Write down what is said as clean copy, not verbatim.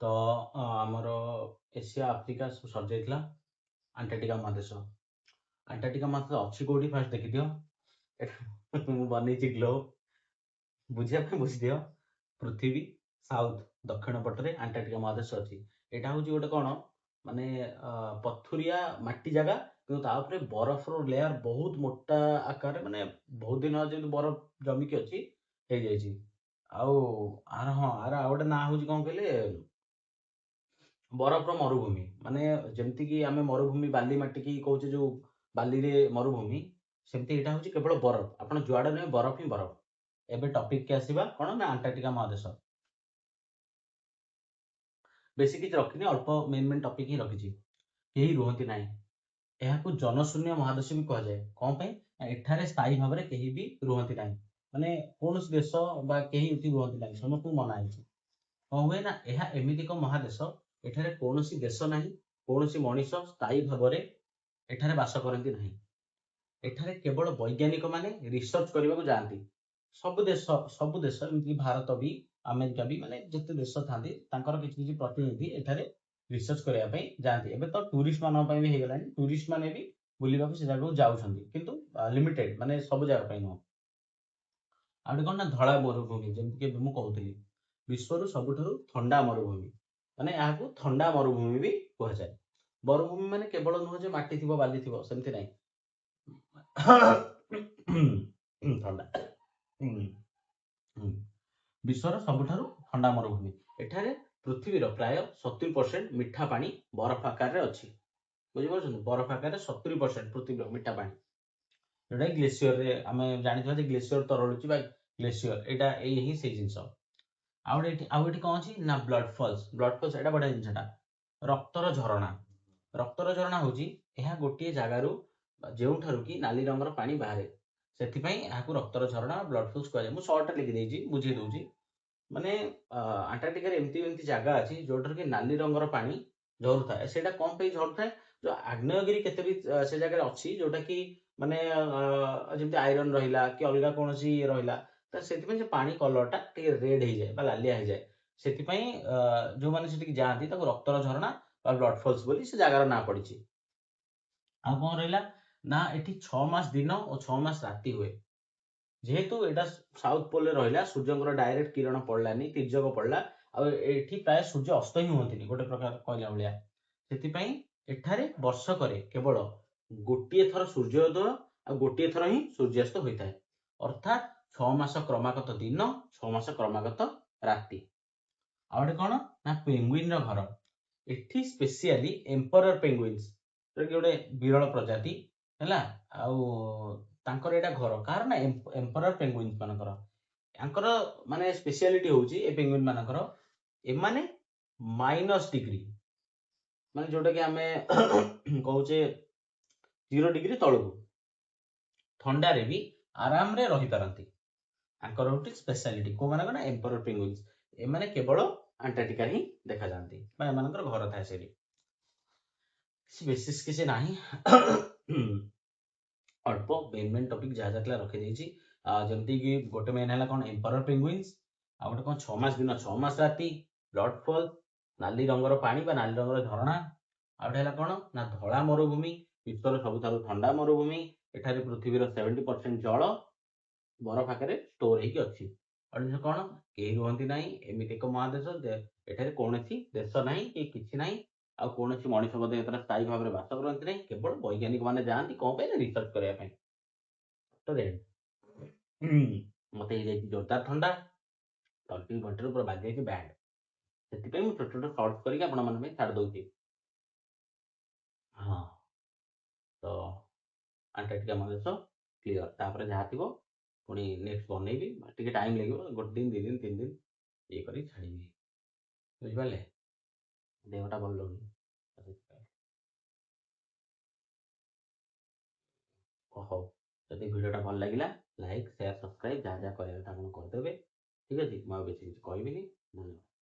ତ ଆମର Asia Africa ସବୁ ସରିଯାଇଥିଲା। ଆଣ୍ଟାର୍କଟିକା ମହାଦେଶ। ଆଣ୍ଟାର୍କଟିକା ମହାଦେଶ ଅଛି କୋଉଠି ଫାଷ୍ଟ ଦେଖିଦିଅ। ମୁଁ ବନେଇଛି ଗ୍ଲୋବ, ବୁଝିବା ପାଇଁ ବୁଝିଦିଅ। ପୃଥିବୀ ସାଉଥ ଦକ୍ଷିଣ ପଟରେ ଆଣ୍ଟାର୍କଟିକା ମହାଦେଶ ଅଛି। ଏଇଟା ହଉଛି ଗୋଟେ କଣ ମାନେ ପଥୁରିଆ ମାଟି ଜାଗା, କିନ୍ତୁ ତା ଉପରେ ବରଫର ଲେୟାର ବହୁତ ମୋଟା ଆକାରରେ, ମାନେ ବହୁତ ଦିନ ଯେମିତି ବରଫ ଜମିକି ଅଛି ହେଇଯାଇଛି। ଆଉ ଆର ଆଉ ଗୋଟେ ନାଁ ହଉଛି କଣ କହିଲେ, ବରଫର ମରୁଭୂମି। ମାନେ ଯେମିତିକି ଆମେ ମରୁଭୂମି ବାଲି ମାଟିକି କହୁଛେ, ଯୋଉ ବାଲିରେ ମରୁଭୂମି, ସେମିତି ଏଇଟା ହଉଛି କେବଳ ବରଫ। ଆପଣ ଯୁଆଡେ ନେବେ ବରଫ ହିଁ ବରଫ। ଏବେ ଟପିକ କେ ଆସିବା କଣ ନା ଆଣ୍ଟାର୍କଟିକା ମହାଦେଶ। ବେଶୀ କିଛି ରଖିନି, ଅଳ୍ପ ମେନ୍ ଟପିକ ହିଁ ରଖିଛି। କେହି ରୁହନ୍ତି ନାହିଁ। ଏହାକୁ ଜନଶୂନ୍ୟ ମହାଦେଶ ବି କୁହାଯାଏ। କଣ ପାଇଁ? ଏଠାରେ ସ୍ଥାୟୀ ଭାବରେ କେହି ବି ରୁହନ୍ତି ନାହିଁ। ମାନେ କୌଣସି ଦେଶ ବା କେହି ଏଠି ରୁହନ୍ତି ନାହିଁ, ସମସ୍ତଙ୍କୁ ମନା ହେଇଛି। କଣ ହୁଏ ନା, ଏହା ଏମିତି ଏକ ମହାଦେଶ, ଏଠାରେ କୌଣସି ଦେଶ ନାହିଁ, କୌଣସି ମଣିଷ ସ୍ଥାୟୀ ଭାବରେ ଏଠାରେ ବାସ କରନ୍ତି ନାହିଁ। ଏଠାରେ କେବଳ ବୈଜ୍ଞାନିକ ମାନେ ରିସର୍ଚ୍ଚ କରିବାକୁ ଯାଆନ୍ତି। ସବୁ ଦେଶ ଏମିତିକି ଭାରତ ବି, ଆମେରିକା ବି, ମାନେ ଯେତେ ଦେଶ ଥାନ୍ତି ତାଙ୍କର କିଛି କିଛି ପ୍ରତିନିଧି ଏଠାରେ ରିସର୍ଚ୍ଚ କରିବା ପାଇଁ ଯାଆନ୍ତି। ଏବେ ତ ଟୁରିଷ୍ଟ ମାନଙ୍କ ପାଇଁ ବି ହେଇଗଲାଣି, ଟୁରିଷ୍ଟ ମାନେ ବି ବୁଲିବାକୁ ସେ ଜାଗାକୁ ଯାଉଛନ୍ତି, କିନ୍ତୁ ଲିମିଟେଡ, ମାନେ ସବୁ ଜାଗା ପାଇଁ ନୁହଁ। ଆଉ ଗୋଟେ କଣ ନା ଧଳା ମରୁଭୂମି, ଯେମିତିକି ମୁଁ କହୁଥିଲି ବିଶ୍ୱରୁ ସବୁଠାରୁ ଥଣ୍ଡା ମରୁଭୂମି, ମାନେ ଏହାକୁ ଥଣ୍ଡା ମରୁଭୂମି ବି କୁହାଯାଏ। ମରୁଭୂମି ମାନେ କେବଳ ନୁହଁ ଯେ ମାଟି ଥିବ ବାଲି ଥିବ, ସେମିତି ନାହିଁ। ଥଣ୍ଡା ବିଶ୍ୱର ସବୁଠାରୁ ଥଣ୍ଡା ମରୁଭୂମି। ଏଠାରେ ପୃଥିବୀର ପ୍ରାୟ 70% ମିଠା ପାଣି ବରଫ ଆକାରରେ ଅଛି। ବୁଝିପାରୁଛନ୍ତି? ବରଫ ଆକାରରେ 70% ପୃଥିବୀର ମିଠା ପାଣି, ଯୋଉଟା ଗ୍ଲେସିୟରରେ ଆମେ ଜାଣିଥିବା ଯେ ଗ୍ଲେସିୟର ତରଳୁଛି ବା ଗ୍ଲେସିୟର, ଏଇଟା ହିଁ ସେଇ ଜିନିଷ। ଆଉ ଏଠି କଣ ଅଛି ନା ବ୍ଲଡ ଫଲ୍ସ। ଏଇଟା ବଢିଆ ଜିନିଷଟା। ରକ୍ତର ଝରଣା। ରକ୍ତର ଝରଣା ହଉଛି ଏହା ଗୋଟିଏ ଜାଗାରୁ ଯେଉଁଠାରୁ କି ନାଲି ରଙ୍ଗର ପାଣି ବାହାରେ, ସେଥିପାଇଁ ଏହାକୁ ରକ୍ତର ଝରଣା ବ୍ଲଡ ଫଲ୍ସ କୁହାଯାଏ। ମୁଁ ସର୍ଟରେ ଲେଖିଦେଇଛି, ବୁଝେଇ ଦଉଛି। ମାନେ ଆଣ୍ଟାର୍କଟିକାରେ ଏମିତି ଜାଗା ଅଛି ଯୋଉଠାରୁ କି ନାଲି ରଙ୍ଗର ପାଣି ଝରୁଥାଏ। ସେଇଟା କଣ ପାଇଁ ଝରୁଥାଏ? ଯୋଉ ଆଗ୍ନେୟଗିରି କେତେ ବି ସେ ଜାଗାରେ ଅଛି, ଯୋଉଟା କି ମାନେ ଯେମିତି ଆଇରନ୍ ରହିଲା କି ଅଲଗା କୌଣସି ଇଏ ରହିଲା, ତ ସେଥିପାଇଁ ସେ ପାଣି କଲରଟା ଟିକେ ରେଡ୍ ହେଇଯାଏ ବା ଲାଲିଆ ହେଇଯାଏ। ସେଥିପାଇଁ ଯୋଉମାନେ ସେଠିକି ଯାଆନ୍ତି ତାକୁ ରକ୍ତର ଝରଣା ବା ବ୍ଲଡ ଫଲ୍ସ ବୋଲି ସେ ଜାଗାର ନାଁ ପଡିଛି। ଆଉ କଣ ରହିଲା ନା, ଏଠି 6 ମାସ ଦିନ ଓ 6 ମାସ ରାତି ହୁଏ। ଯେହେତୁ ଏଇଟା ସାଉଥ ପୋଲରେ ରହିଲା, ସୂର୍ଯ୍ୟଙ୍କର ଡାଇରେକ୍ଟ କିରଣ ପଡିଲାନି, ତିର୍ଯ୍ୟକ ପଡିଲା, ଆଉ ଏଠି ପ୍ରାୟ ସୂର୍ଯ୍ୟ ଅସ୍ତ ହିଁ ହୁଅନ୍ତିନି, ଗୋଟେ ପ୍ରକାର କହିଲା ଭଳିଆ। ସେଥିପାଇଁ ଏଠାରେ ବର୍ଷକରେ କେବଳ ଗୋଟିଏ ଥର ସୂର୍ଯ୍ୟୋଦୟ ଆଉ ଗୋଟିଏ ଥର ହିଁ ସୂର୍ଯ୍ୟାସ୍ତ ହୋଇଥାଏ। ଅର୍ଥାତ 6 ମାସ କ୍ରମାଗତ ଦିନ, 6 ମାସ କ୍ରମାଗତ ରାତି। ଆଉ ଗୋଟେ କଣ ନା ପେଙ୍ଗୁଇନର ଘର। ଏଠି ସ୍ପେସିଆଲି ଏମ୍ପରର ପେଙ୍ଗୁଇନ୍ସ, ଗୋଟେ ବିରଳ ପ୍ରଜାତି ହେଲା। ଆଉ ତାଙ୍କର ଏଇଟା ଘର, କାହାର ନା ଏମ୍ପରର ପେଙ୍ଗୁଇନ୍ସ ମାନଙ୍କର। ତାଙ୍କର ମାନେ ସ୍ପେଶିଆଲିଟି ହଉଛି ଏ ପେଙ୍ଗୁଇନ ମାନଙ୍କର, ଏମାନେ -ଡିଗ୍ରୀ, ମାନେ ଯୋଉଟା କି ଆମେ କହୁଛେ 0 ଡିଗ୍ରୀ ତଳକୁ ଥଣ୍ଡାରେ ବି ଆରାମରେ ରହିପାରନ୍ତି। ତାଙ୍କର ଗୋଟେ ସ୍ପେଶାଲିଟି କୋଉମାନଙ୍କର ନା ଏମ୍ପରର ପେଙ୍ଗୁଇନ୍ସ। ଏମାନେ କେବଳ ଆଣ୍ଟାର୍କଟିକାରେ ହିଁ ଦେଖାଯାଆନ୍ତି ବା ଏମାନଙ୍କର ଘର ଥାଏ ସେଠି। ବିଶେଷ କିଛି ନାହିଁ, ଅଳ୍ପ ମେନ୍ ଟପିକ ଯାହା ଯାହା ଥିଲା ରଖିଦେଇଛି। ଯେମିତି କି ଗୋଟେ ମେନ୍ ହେଲା କଣ ଏମ୍ପରର ପେଙ୍ଗୁଇନ୍ସ, ଆଉ ଗୋଟେ କଣ 6 ମାସ ଦିନ 6 ମାସ ରାତି, ବ୍ଲଡ ଫଲ୍, ନାଲି ରଙ୍ଗର ପାଣି ବା ନାଲି ରଙ୍ଗର ଝରଣା। ଆଉ ଗୋଟେ ହେଲା କଣ ନା ଧଳା ମରୁଭୂମି, ବିଶ୍ୱର ସବୁଠାରୁ ଥଣ୍ଡା ମରୁଭୂମି। ଏଠାରେ ପୃଥିବୀର 70% ଜଳ ବରଫ ଆକାରରେ ଷ୍ଟୋର ହେଇକି ଅଛି। ଆଉ ଜିନିଷ କଣ, କେହି ରୁହନ୍ତି ନାହିଁ। ଏମିତି ଏକ ମହାଦେଶ ଏଠାରେ କୌଣସି ଦେଶ ନାହିଁ କି କିଛି ନାହିଁ, ଆଉ କୌଣସି ମଣିଷ ମଧ୍ୟ ଏଠାରେ ସ୍ଥାୟୀ ଭାବରେ ବାସ କରନ୍ତି ନାହିଁ। କେବଳ ବୈଜ୍ଞାନିକ ମାନେ ଯାଆନ୍ତି କଣ ପାଇଁ, ରିସର୍ଚ୍ଚ କରିବା ପାଇଁ। ମତେ ହେଇଯାଇଛି ଜୋରଦାର ଥଣ୍ଡା, ତଣ୍ଟି ଘଣ୍ଟିରୁ ପୁରା ବାଜି ଯାଇଛି ବ୍ୟାଣ୍ଡ। ସେଥିପାଇଁ ମୁଁ ଛୋଟ ଛୋଟ ସର୍ଟ କରିକି ଆପଣମାନଙ୍କ ପାଇଁ ଛାଡ଼ି ଦଉଛି। ହଁ, ତ ଆଣ୍ଟାର୍କଟିକା ମହାଦେଶ କ୍ଲିୟର। ତାପରେ ଯାହା ଥିବ ପୁଣି ନେକ୍ସଟ ବନେଇବି, ଟିକେ ଟାଇମ ଲାଗିବ, 1 ଦିନ 2 ଦିନ 3 ଦିନ ଇଏ କରି ଛାଡ଼ିବି। ବୁଝିପାରିଲେ? ଦେହଟା ଭଲ ରହୁନି। ହଉ, ଯଦି ଭିଡ଼ିଓଟା ଭଲ ଲାଗିଲା ଲାଇକ୍, ସେୟାର, ସବସ୍କ୍ରାଇବ ଯାହା ଯାହା କରିବା କଥା ଆପଣ କରିଦେବେ। ଠିକ ଅଛି, ମୁଁ ଆଉ ବେଶୀ କିଛି କହିବିନି। ଧନ୍ୟବାଦ।